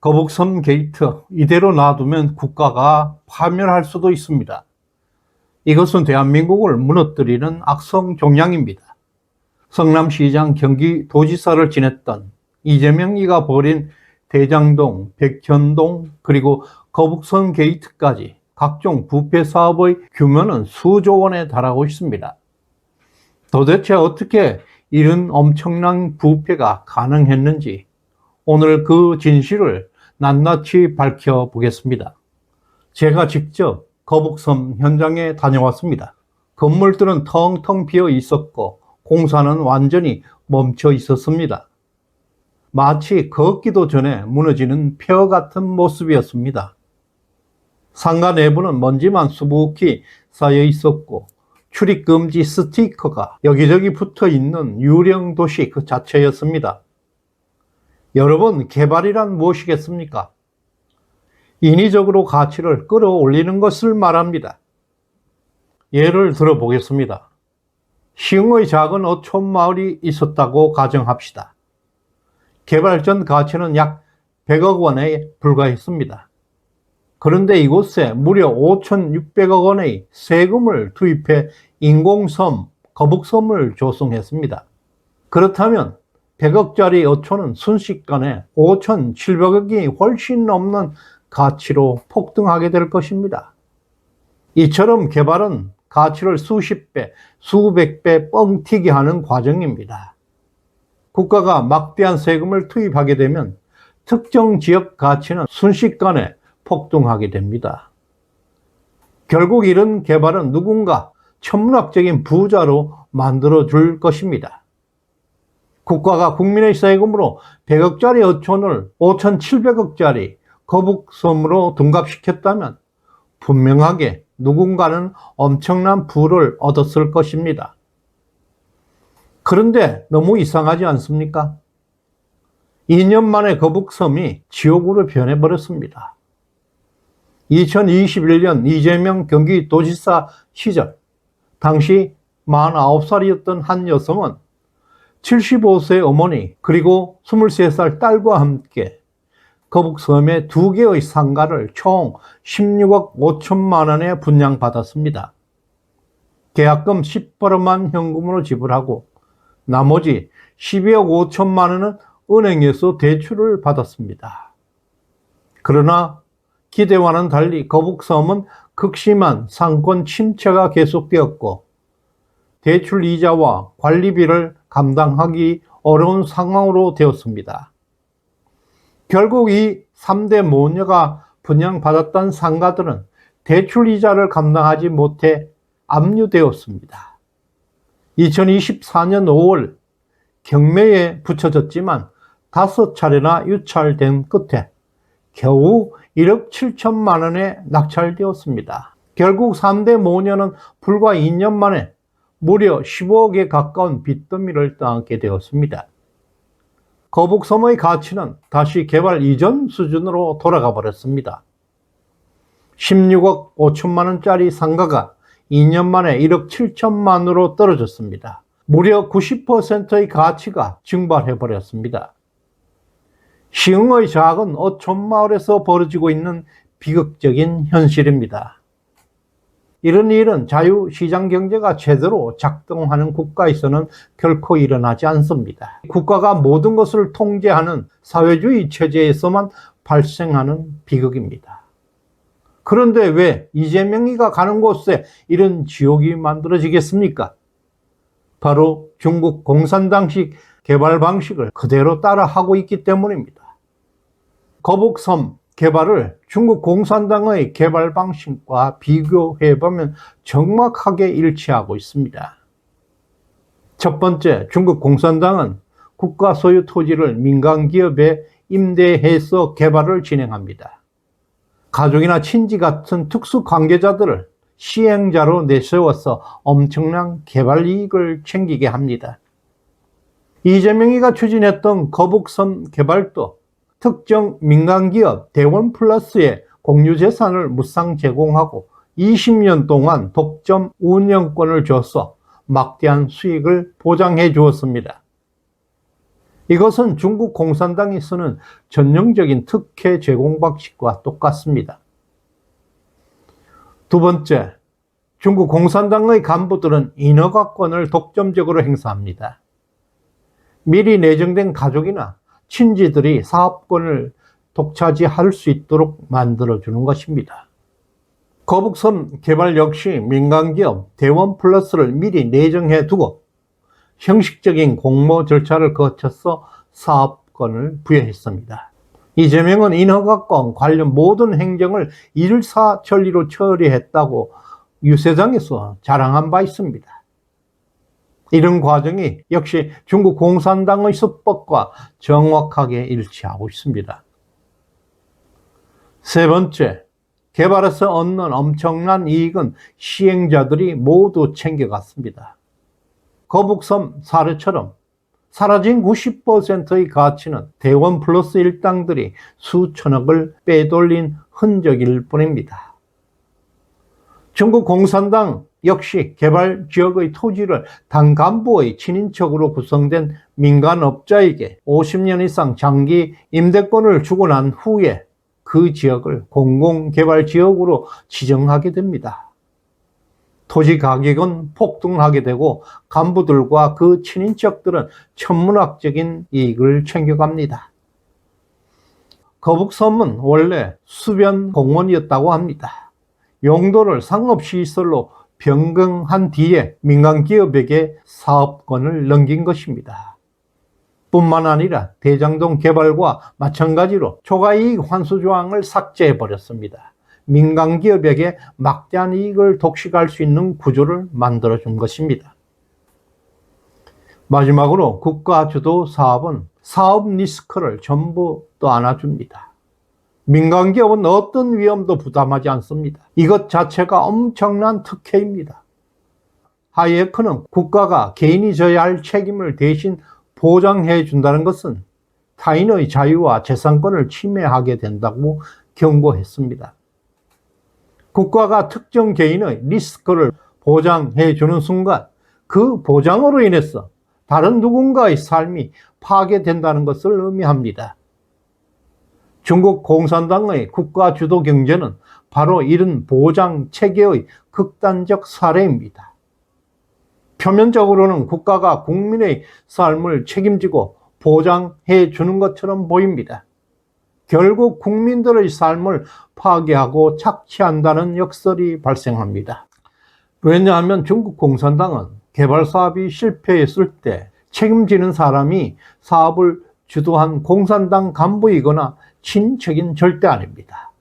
거북선 게이트 이대로 놔두면 국가가 파멸할 수도 있습니다. 이것은 대한민국을 무너뜨리는 악성 종양입니다. 성남시장 경기도지사를 지냈던 이재명이가 벌인 대장동, 백현동 그리고 거북선 게이트까지 각종 부패 사업의 규모는 수조 원에 달하고 있습니다. 도대체 어떻게 이런 엄청난 부패가 가능했는지 오늘 그 진실을 낱낱이 밝혀보겠습니다. 제가 직접 거북선 현장에 다녀왔습니다. 건물들은 텅텅 비어 있었고 공사는 완전히 멈춰 있었습니다. 마치 걷기도 전에 무너지는 폐허 같은 모습이었습니다. 상가 내부는 먼지만 수북히 쌓여 있었고 출입금지 스티커가 여기저기 붙어 있는 유령 도시 그 자체였습니다. 여러분, 개발이란 무엇이겠습니까? 인위적으로 가치를 끌어올리는 것을 말합니다. 예를 들어 보겠습니다. 시흥의 작은 어촌 마을이 있었다고 가정합시다. 개발 전 가치는 약 100억 원에 불과했습니다. 그런데 이곳에 무려 5,600억 원의 세금을 투입해 인공섬, 거북섬을 조성했습니다. 그렇다면 100억짜리 어촌은 순식간에 5,700억이 훨씬 넘는 가치로 폭등하게 될 것입니다. 이처럼 개발은 가치를 수십 배, 수백 배 뻥튀기 하는 과정입니다. 국가가 막대한 세금을 투입하게 되면 특정 지역 가치는 순식간에 폭등하게 됩니다. 결국 이런 개발은 누군가 천문학적인 부자로 만들어줄 것입니다. 국가가 국민의 세금으로 100억짜리 어촌을 5,700억짜리 거북섬으로 둔갑시켰다면 분명하게 누군가는 엄청난 부를 얻었을 것입니다. 그런데 너무 이상하지 않습니까? 2년 만에 거북섬이 지옥으로 변해버렸습니다. 2021년 이재명 경기도지사 시절 당시 49살이었던 한 여성은 75세 어머니 그리고 23살 딸과 함께 거북섬에 2개의 상가를 총 16억 5천만 원에 분양받았습니다. 계약금 18억만 현금으로 지불하고 나머지 12억 5천만 원은 은행에서 대출을 받았습니다. 그러나 기대와는 달리 거북섬은 극심한 상권 침체가 계속되었고 대출 이자와 관리비를 감당하기 어려운 상황으로 되었습니다. 결국 이 3대 모녀가 분양받았던 상가들은 대출 이자를 감당하지 못해 압류되었습니다. 2024년 5월 경매에 붙여졌지만 5차례나 유찰된 끝에 겨우 1억 7천만 원에 낙찰되었습니다. 결국 3대 모녀는 불과 2년 만에 무려 15억에 가까운 빚더미를 떠안게 되었습니다. 거북섬의 가치는 다시 개발 이전 수준으로 돌아가 버렸습니다. 16억 5천만 원짜리 상가가 2년 만에 1억 7천만으로 떨어졌습니다. 무려 90%의 가치가 증발해 버렸습니다. 시흥의 작은 어촌 마을에서 벌어지고 있는 비극적인 현실입니다. 이런 일은 자유시장 경제가 제대로 작동하는 국가에서는 결코 일어나지 않습니다. 국가가 모든 것을 통제하는 사회주의 체제에서만 발생하는 비극입니다. 그런데 왜 이재명이가 가는 곳에 이런 지옥이 만들어지겠습니까? 바로 중국 공산당식 개발 방식을 그대로 따라하고 있기 때문입니다. 거북섬 개발을 중국 공산당의 개발 방식과 비교해보면 정확하게 일치하고 있습니다. 첫 번째, 중국 공산당은 국가 소유 토지를 민간 기업에 임대해서 개발을 진행합니다. 가족이나 친지 같은 특수 관계자들을 시행자로 내세워서 엄청난 개발 이익을 챙기게 합니다. 이재명이가 추진했던 거북섬 개발도 특정 민간기업 대원플러스에 공유재산을 무상 제공하고 20년 동안 독점 운영권을 줘서 막대한 수익을 보장해 주었습니다. 이것은 중국 공산당이 쓰는 전형적인 특혜 제공 방식과 똑같습니다. 두 번째, 중국 공산당의 간부들은 인허가권을 독점적으로 행사합니다. 미리 내정된 가족이나 친지들이 사업권을 독차지할 수 있도록 만들어주는 것입니다. 거북섬 개발 역시 민간기업 대원플러스를 미리 내정해 두고 형식적인 공모 절차를 거쳐서 사업권을 부여했습니다. 이재명은 인허가권 관련 모든 행정을 일사천리로 처리했다고 유세장에서 자랑한 바 있습니다. 이런 과정이 역시 중국 공산당의 수법과 정확하게 일치하고 있습니다. 세 번째, 개발에서 얻는 엄청난 이익은 시행자들이 모두 챙겨갔습니다. 거북섬 사례처럼 사라진 90%의 가치는 대원 플러스 일당들이 수천억을 빼돌린 흔적일 뿐입니다. 중국 공산당 역시 개발 지역의 토지를 당 간부의 친인척으로 구성된 민간업자에게 50년 이상 장기 임대권을 주고 난 후에 그 지역을 공공개발지역으로 지정하게 됩니다. 토지 가격은 폭등하게 되고 간부들과 그 친인척들은 천문학적인 이익을 챙겨갑니다. 거북섬은 원래 수변 공원이었다고 합니다. 용도를 상업시설로 변경한 뒤에 민간기업에게 사업권을 넘긴 것입니다. 뿐만 아니라 대장동 개발과 마찬가지로 초과이익 환수조항을 삭제해버렸습니다. 민간기업에게 막대한 이익을 독식할 수 있는 구조를 만들어준 것입니다. 마지막으로 국가주도 사업은 사업 리스크를 전부 또 안아줍니다. 민간기업은 어떤 위험도 부담하지 않습니다. 이것 자체가 엄청난 특혜입니다. 하이에크는 국가가 개인이 져야 할 책임을 대신 보장해 준다는 것은 타인의 자유와 재산권을 침해하게 된다고 경고했습니다. 국가가 특정 개인의 리스크를 보장해 주는 순간 그 보장으로 인해서 다른 누군가의 삶이 파괴된다는 것을 의미합니다. 중국 공산당의 국가 주도 경제는 바로 이런 보장 체계의 극단적 사례입니다. 표면적으로는 국가가 국민의 삶을 책임지고 보장해 주는 것처럼 보입니다. 결국 국민들의 삶을 파괴하고 착취한다는 역설이 발생합니다. 왜냐하면 중국 공산당은 개발 사업이 실패했을 때 책임지는 사람이 사업을 주도한 공산당 간부이거나 친척인 절대 아닙니다.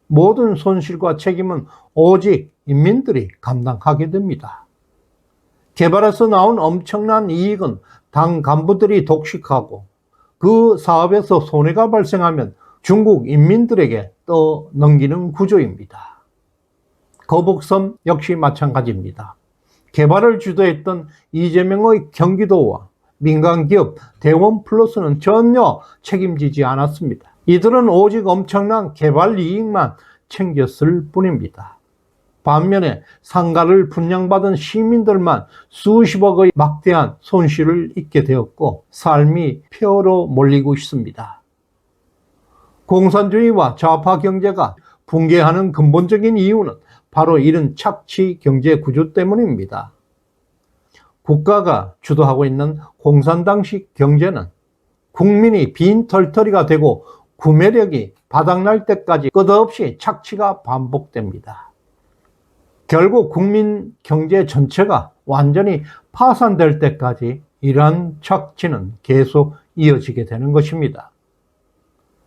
모든 손실과 책임은 오직 인민들이 감당하게 됩니다. 개발에서 나온 엄청난 이익은 당 간부들이 독식하고 그 사업에서 손해가 발생하면 중국 인민들에게 떠넘기는 구조입니다. 거북섬 역시 마찬가지입니다. 개발을 주도했던 이재명의 경기도와 민간기업 대원플러스는 전혀 책임지지 않았습니다. 이들은 오직 엄청난 개발 이익만 챙겼을 뿐입니다. 반면에 상가를 분양받은 시민들만 수십억의 막대한 손실을 입게 되었고 삶이 폐허로 몰리고 있습니다. 공산주의와 좌파 경제가 붕괴하는 근본적인 이유는 바로 이런 착취 경제 구조 때문입니다. 국가가 주도하고 있는 공산당식 경제는 국민이 빈털터리가 되고 구매력이 바닥날 때까지 끝없이 착취가 반복됩니다. 결국 국민 경제 전체가 완전히 파산될 때까지 이러한 착취는 계속 이어지게 되는 것입니다.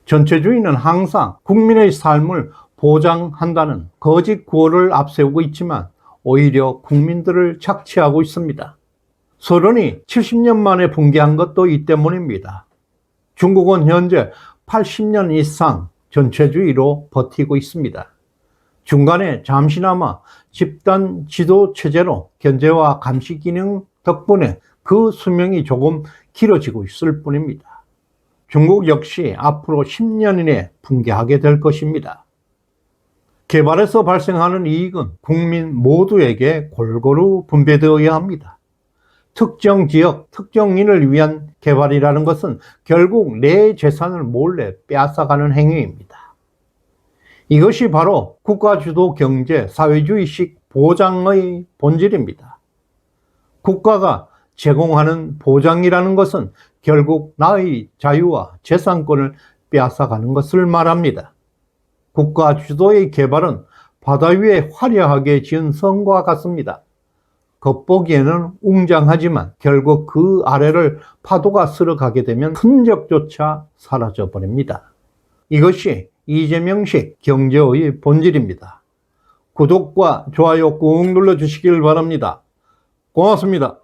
전체주의는 항상 국민의 삶을 보장한다는 거짓 구호를 앞세우고 있지만 오히려 국민들을 착취하고 있습니다. 소련이 70년 만에 붕괴한 것도 이 때문입니다. 중국은 현재 80년 이상 전체주의로 버티고 있습니다. 중간에 잠시나마 집단 지도 체제로 견제와 감시 기능 덕분에 그 수명이 조금 길어지고 있을 뿐입니다. 중국 역시 앞으로 10년 이내 붕괴하게 될 것입니다. 개발에서 발생하는 이익은 국민 모두에게 골고루 분배되어야 합니다. 특정 지역, 특정인을 위한 개발이라는 것은 결국 내 재산을 몰래 빼앗아가는 행위입니다. 이것이 바로 국가주도 경제, 사회주의식 보장의 본질입니다. 국가가 제공하는 보장이라는 것은 결국 나의 자유와 재산권을 빼앗아가는 것을 말합니다. 국가 주도의 개발은 바다 위에 화려하게 지은 성과 같습니다. 겉보기에는 웅장하지만 결국 그 아래를 파도가 쓸어가게 되면 흔적조차 사라져 버립니다. 이것이 이재명식 경제의 본질입니다. 구독과 좋아요 꾹 눌러주시길 바랍니다. 고맙습니다.